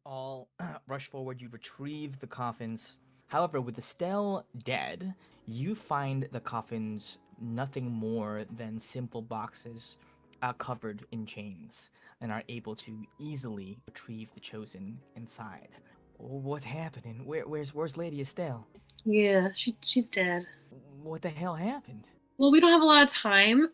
all rush forward. You retrieve the coffins. However, with Estelle dead, you find the coffins nothing more than simple boxes covered in chains and are able to easily retrieve the chosen inside. What's happening? Where's Lady Estelle? Yeah, she's dead. What the hell happened? Well, we don't have a lot of time.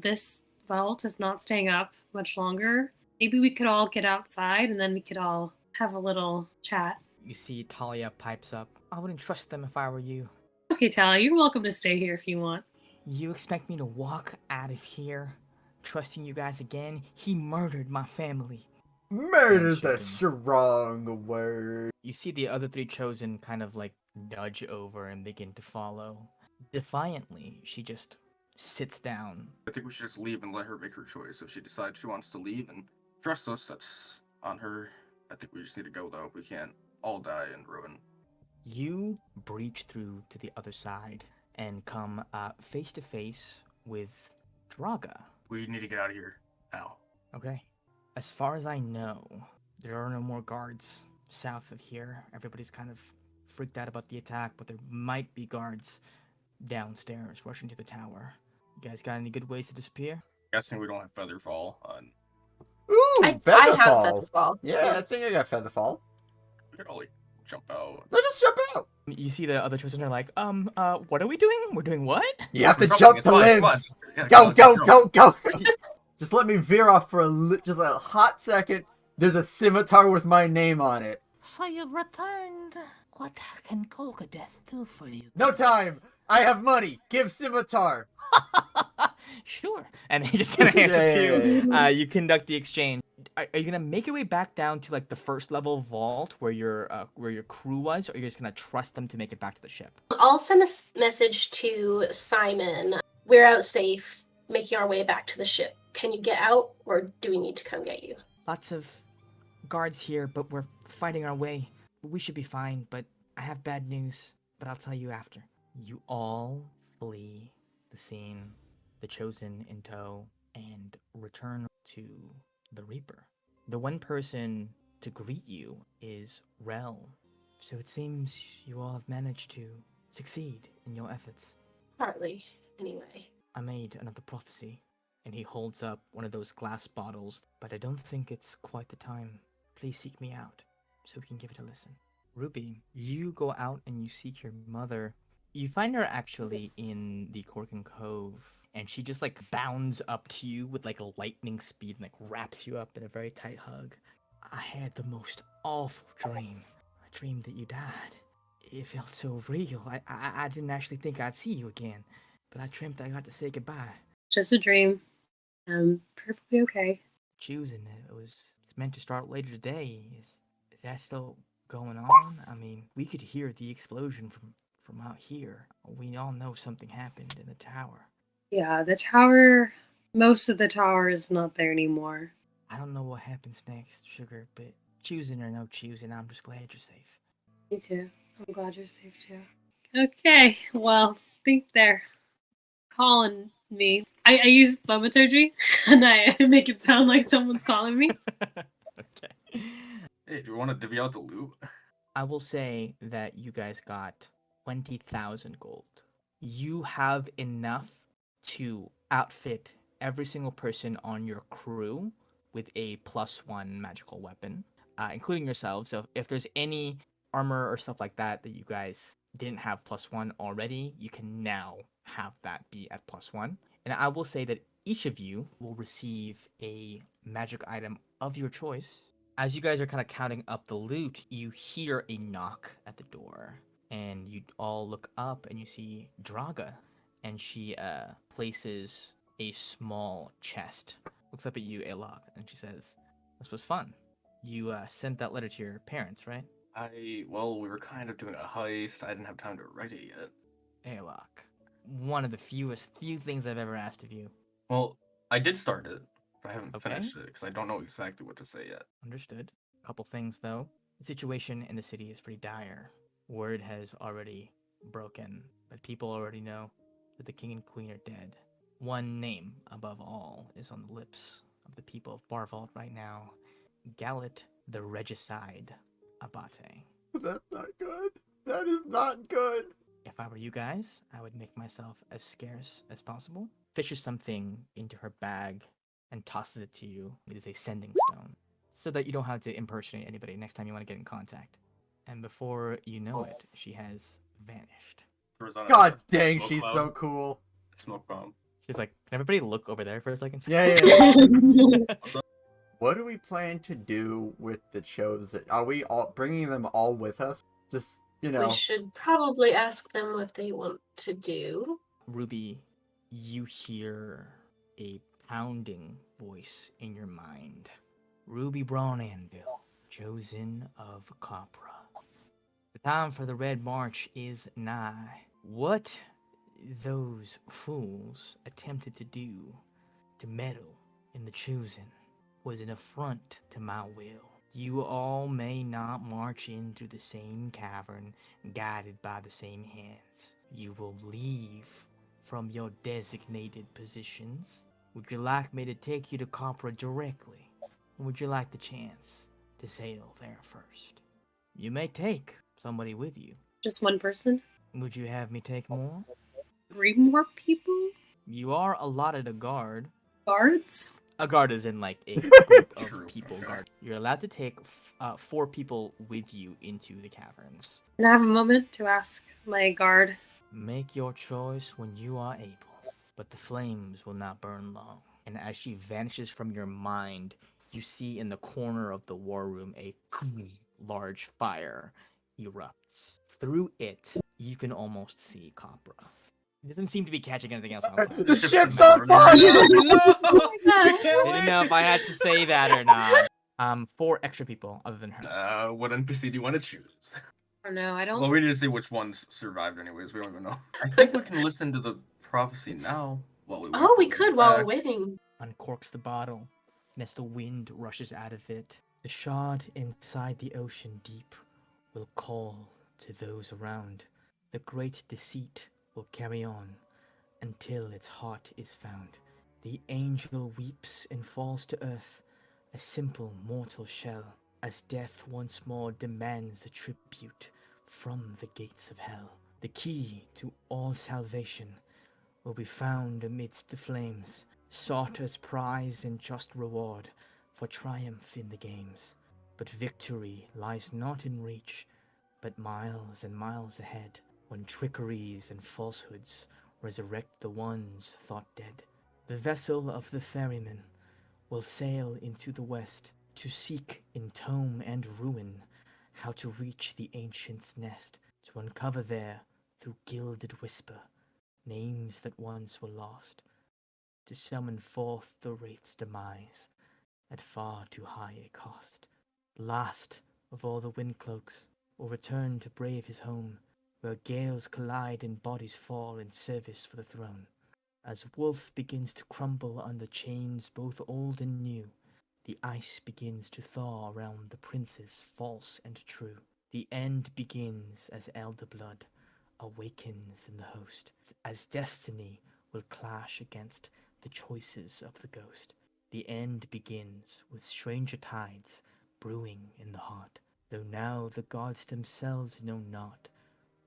This vault is not staying up much longer. Maybe we could all get outside and then we could all have a little chat. You see Talia pipes up. I wouldn't trust them if I were you. Okay, Tally, you're welcome to stay here if you want. You expect me to walk out of here, trusting you guys again? He murdered my family. Murder's a strong word. You see the other three chosen kind of like nudge over and begin to follow. Defiantly, she just sits down. I think we should just leave and let her make her choice. If she decides she wants to leave and trust us, that's on her. I think we just need to go, though. We can't all die in ruin. You breach through to the other side and come face to face with Draga. We need to get out of here now. Okay. As far as I know, there are no more guards south of here. Everybody's kind of freaked out about the attack, but there might be guards downstairs rushing to the tower. You guys got any good ways to disappear? Guessing we don't have Featherfall. Ooh, I have Featherfall. Featherfall. Yeah, I think I got Featherfall. We could all like, jump out. Let's just jump out. You see the other chosen are like, what are we doing? We're doing what? You have to We're jump jumping, to it's live. fine, it's fine. Yeah, Go, let's go, jump. go, go. Just let me veer off for just a hot second. There's a scimitar with my name on it. So you've returned. What can Death do for you? No time. I have money. Give scimitar. Sure. And he just kind of hands it to you. Yeah. You conduct the exchange. Are you gonna make your way back down to like the first level vault where your crew was, or are you just gonna trust them to make it back to the ship? I'll send a message to Simon. We're out safe, making our way back to the ship. Can you get out, or do we need to come get you? Lots of guards here, but we're fighting our way. We should be fine, but I have bad news, but I'll tell you after. You all flee the scene, the chosen in tow, and return to the Reaper. The one person to greet you is Rel. So it seems you all have managed to succeed in your efforts. Partly, anyway. I made another prophecy, and he holds up one of those glass bottles, but I don't think it's quite the time. Please seek me out, so we can give it a listen. Ruby, you go out and you seek your mother. You find her actually in the Corkin Cove, and she just like bounds up to you with like a lightning speed and like wraps you up in a very tight hug. I had the most awful dream. I dreamed that you died. It felt so real. I didn't actually think I'd see you again, but I dreamt I got to say goodbye. Just a dream. Perfectly okay. Choosing it's meant to start later today. Is that still going on? I mean, we could hear the explosion from out here. We all know something happened in the tower. Yeah, the tower, most of the tower is not there anymore. I don't know what happens next, Sugar, but choosing or no choosing, I'm just glad you're safe. Me too. I'm glad you're safe too. Okay, well, I think they're calling me. I use thaumaturgy, and I make it sound like someone's calling me. Okay. Hey, do we want to divvy out the loot? I will say that you guys got 20,000 gold. You have enough to outfit every single person on your crew with a +1 magical weapon, including yourselves. So if there's any armor or stuff like that that you guys didn't have +1 already, you can now have that be at +1. And I will say that each of you will receive a magic item of your choice. As you guys are kind of counting up the loot, you hear a knock at the door. And you all look up and you see Draga. And she places a small chest. Looks up at you, Alok, and she says, "This was fun. You sent that letter to your parents, right?" Well, we were kind of doing a heist. I didn't have time to write it yet. Alok, one of the few things I've ever asked of you. Well, I did start it, but I haven't Okay. finished it because I don't know exactly what to say yet. Understood. Couple things, though. The situation in the city is pretty dire. Word has already broken, but people already know that the king and queen are dead. One name above all is on the lips of the people of Barvault right now. Gallet the regicide Abate. That's not good. That is not good. If I were you guys, I would make myself as scarce as possible. Fishes something into her bag and tosses it to you. It is a sending stone, so that you don't have to impersonate anybody next time you want to get in contact. And before you know it, she has vanished. Throws on a God dang, smoke she's cloud, so cool. smoke bomb. She's like, can everybody look over there for a second? Yeah, yeah. What do we plan to do with the chosen? Are we all bringing them all with us? Just, you know. We should probably ask them what they want to do. Ruby, you hear a pounding voice in your mind. Ruby Braun Anvil, chosen of Kopra. The time for the Red March is nigh. What those fools attempted to do to meddle in the chosen was an affront to my will. You all may not march in through the same cavern, guided by the same hands. You will leave from your designated positions. Would you like me to take you to Kopra directly? Or would you like the chance to sail there first? You may take somebody with you. Just one person? Would you have me take more? 3 more people? You are allotted a guard. Guards? A guard is in like a group of True. people guard. You're allowed to take 4 people with you into the caverns. Can I have a moment to ask my guard? Make your choice when you are able, but the flames will not burn long. And as she vanishes from your mind, you see in the corner of the war room a large fire erupts. Through it, you can almost see Kopra. It doesn't seem to be catching anything else on fire. The ship's on fire! Didn't know if I had to say that or not. 4 extra people other than her. What NPC do you want to choose? Or no, I don't. Well, we need to see which ones survived anyways. We don't even know. I think we can listen to the prophecy now while we wait Oh, for we them to could get while we're back. waiting. Uncorks the bottle, and as the wind rushes out of it, the shard inside the ocean deep will call to those around. The great deceit will carry on until its heart is found. The angel weeps and falls to earth, a simple mortal shell, as death once more demands a tribute from the gates of hell. The key to all salvation will be found amidst the flames, sought as prize and just reward for triumph in the games. But victory lies not in reach, but miles and miles ahead, when trickeries and falsehoods resurrect the ones thought dead. The vessel of the ferryman will sail into the west to seek in tome and ruin how to reach the ancient's nest, to uncover there, through gilded whisper, names that once were lost, to summon forth the wraith's demise at far too high a cost. Last of all the windcloaks will return to brave his home, where gales collide and bodies fall in service for the throne. As wolf begins to crumble under chains both old and new, the ice begins to thaw around the princes false and true. The end begins as elder blood awakens in the host, as destiny will clash against the choices of the ghost. The end begins with stranger tides brewing in the heart, though now the gods themselves know not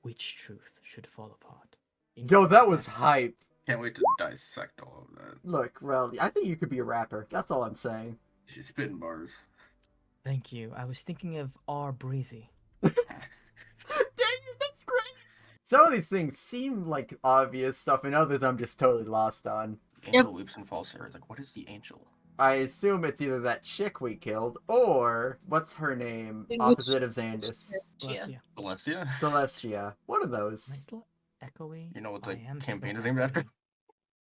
which truth should fall apart. Yo, that was hype. Can't wait to dissect all of that. Look, Rel, I think you could be a rapper. That's all I'm saying. She's spitting bars. Thank you. I was thinking of R. Breezy. Dang it, that's great. Some of these things seem like obvious stuff, and others I'm just totally lost on. Angel leaps and falls to earth. Like, what is the angel? I assume it's either that chick we killed, or what's her name? Which- Opposite of Xandis. Yeah. Celestia? Celestia. One of those. Nice little echoey. You know what I the am campaign still is named after? echoey.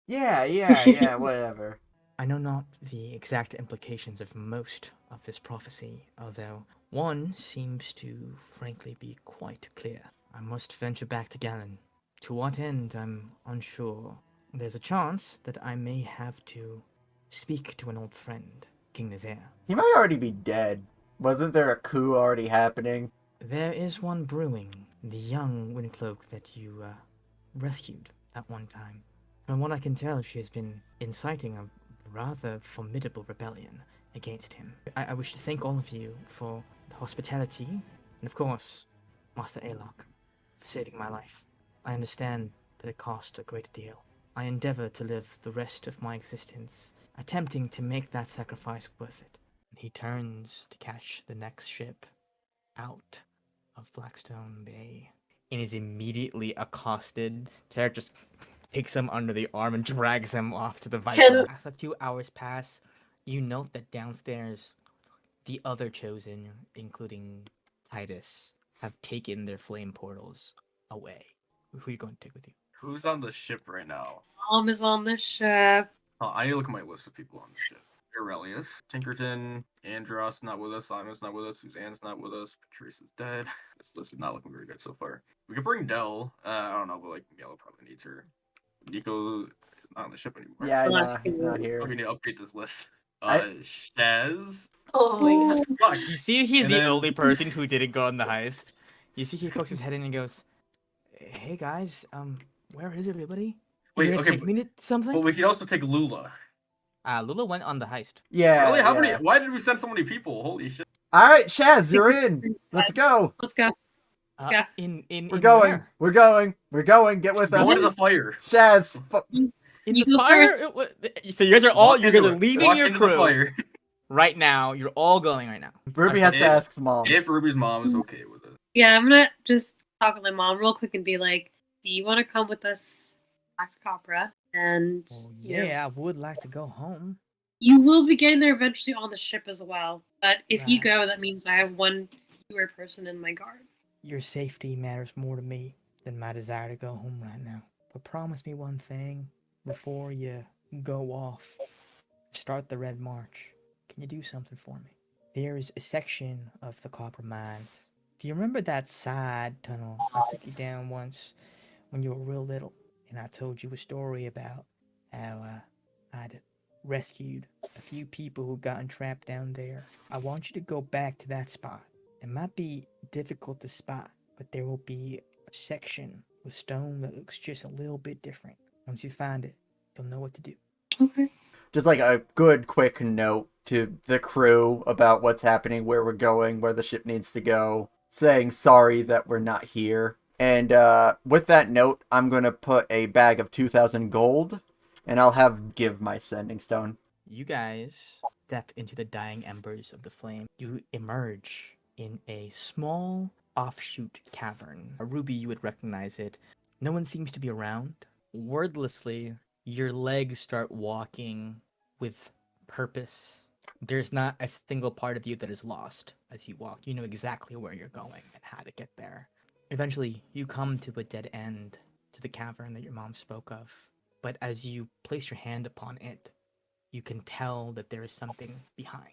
Yeah, whatever. I know not the exact implications of most of this prophecy, although one seems to frankly be quite clear. I must venture back to Galen. To what end, I'm unsure. There's a chance that I may have to speak to an old friend, King Nazaire. He might already be dead. Wasn't there a coup already happening? There is one brewing, the young Windcloak that you rescued at one time. From what I can tell, she has been inciting a rather formidable rebellion, against him. I wish to thank all of you for the hospitality, and of course, Master Alok, for saving my life. I understand that it cost a great deal. I endeavor to live the rest of my existence, attempting to make that sacrifice worth it. And he turns to catch the next ship out of Blackstone Bay and is immediately accosted. Tarek just takes him under the arm and drags him off to the Viper. As a few hours pass, you note that downstairs, the other chosen, including Titus, have taken their flame portals away. Who are you going to take with you? Who's on the ship right now? Mom is on the ship. Oh, I need to look at my list of people on the ship. Aurelius, Tinkerton, Andros not with us, Simon's not with us, Suzanne's not with us, Patrice is dead. This list is not looking very good so far. We could bring Dell. I don't know, but like Yellow probably needs her. Nico is not on the ship anymore. Yeah, I know. He's not here. We need to update this list. I- Shaz. Oh my god. Fuck. You see, he's And the then- only person who didn't go on the heist. You see, he pokes his head in and goes, "Hey guys, where is everybody? Wait, You gonna okay, take me to something?" But we could also take Lula. Lula went on the heist. Yeah. Really? How yeah. many? Why did we send so many people? Holy shit! All right, Shaz, you're in. Let's go. Let's go. Let's go. We're going. We're going. We're going. Get with Go us. into the fire. Shaz. In You the go fire. first. So you guys are all Walk you guys into are it. leaving Walk your into the crew fire. right now. You're all going right now. Ruby has to If- ask mom. If Ruby's mom is okay with it. Yeah, I'm gonna just talk with my mom real quick and be like, "Do you want to come with us back to Kopra?" And you know, I would like to go home. you will be getting there eventually on the ship as well. But if you Right. go, that means I have one fewer person in my guard. Your safety matters more to me than my desire to go home right now. But promise me one thing before you go off. Start the Red March. Can you do something for me? There is a section of the copper mines. Do you remember that side tunnel I took you down once when you were real little? And I told you a story about how I'd rescued a few people who got entrapped down there. I want you to go back to that spot. It might be difficult to spot, but there will be a section with stone that looks just a little bit different. Once you find it, you'll know what to do. Okay. Just like a good quick note to the crew about what's happening, where we're going, where the ship needs to go, saying sorry that we're not here. And with that note, I'm going to put a bag of 2,000 gold, and I'll give my sending stone. You guys step into the dying embers of the flame. You emerge in a small offshoot cavern. Ruby, you would recognize it. No one seems to be around. Wordlessly, your legs start walking with purpose. There's not a single part of you that is lost as you walk. You know exactly where you're going and how to get there. Eventually, you come to a dead end to the cavern that your mom spoke of. But as you place your hand upon it, you can tell that there is something behind.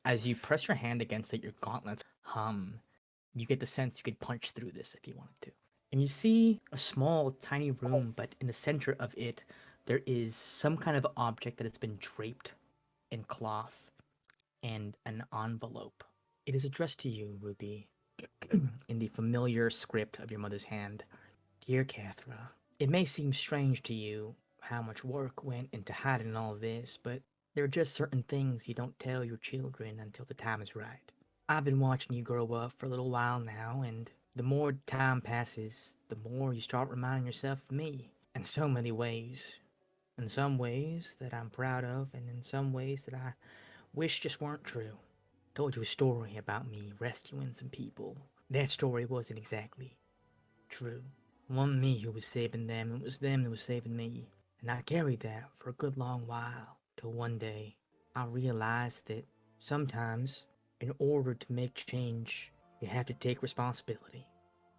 As you press your hand against it, your gauntlets hum. You get the sense you could punch through this if you wanted to. And you see a small, tiny room, but in the center of it, there is some kind of object that has been draped in cloth and an envelope. It is addressed to you, Ruby, in the familiar script of your mother's hand. Dear Cathra, it may seem strange to you how much work went into hiding all this, but there are just certain things you don't tell your children until the time is right. I've been watching you grow up for a little while now, and the more time passes, the more you start reminding yourself of me in so many ways. In some ways that I'm proud of, and in some ways that I wish just weren't true. Told you a story about me rescuing some people. That story wasn't exactly true. It wasn't me who was saving them, it was them that was saving me. And I carried that for a good long while, till one day I realized that sometimes, in order to make change, you have to take responsibility.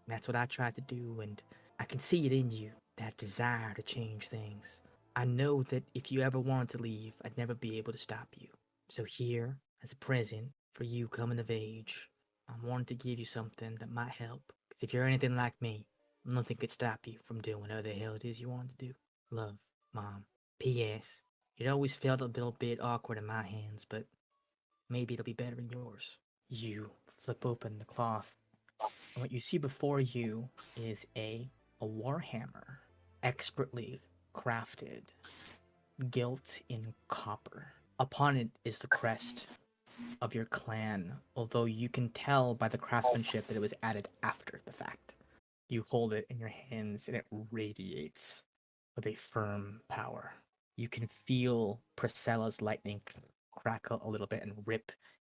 That's what I tried to do, and I can see it in you, that desire to change things. I know that if you ever wanted to leave, I'd never be able to stop you. So here, as a present for you coming of age, I wanted to give you something that might help. 'Cause if you're anything like me, nothing could stop you from doing whatever the hell it is you want to do. Love, Mom. P.S. It always felt a little bit awkward in my hands, but maybe it'll be better in yours. You flip open the cloth, and what you see before you is a warhammer, expertly crafted, gilt in copper. Upon it is the crest of your clan, although you can tell by the craftsmanship that it was added after the fact. You hold it in your hands and it radiates with a firm power. You can feel Priscilla's lightning crackle a little bit and rip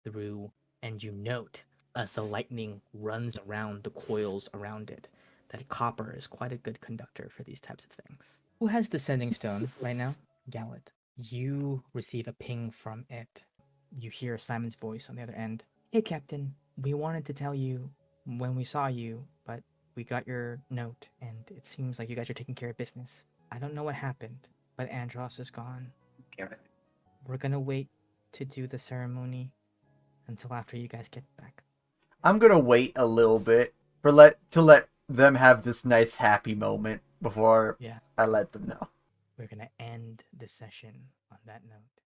through, and you note as the lightning runs around the coils around it that copper is quite a good conductor for these types of things. Who has the sending stone right now? Gallet. You receive a ping from it. You hear Simon's voice on the other end. Hey, Captain. We wanted to tell you when we saw you, but we got your note, and it seems like you guys are taking care of business. I don't know what happened, but Andros is gone. Damn it. We're gonna wait to do the ceremony until after you guys get back. I'm gonna wait a little bit to let them have this nice happy moment before Yeah. I let them know. We're gonna end the session on that note.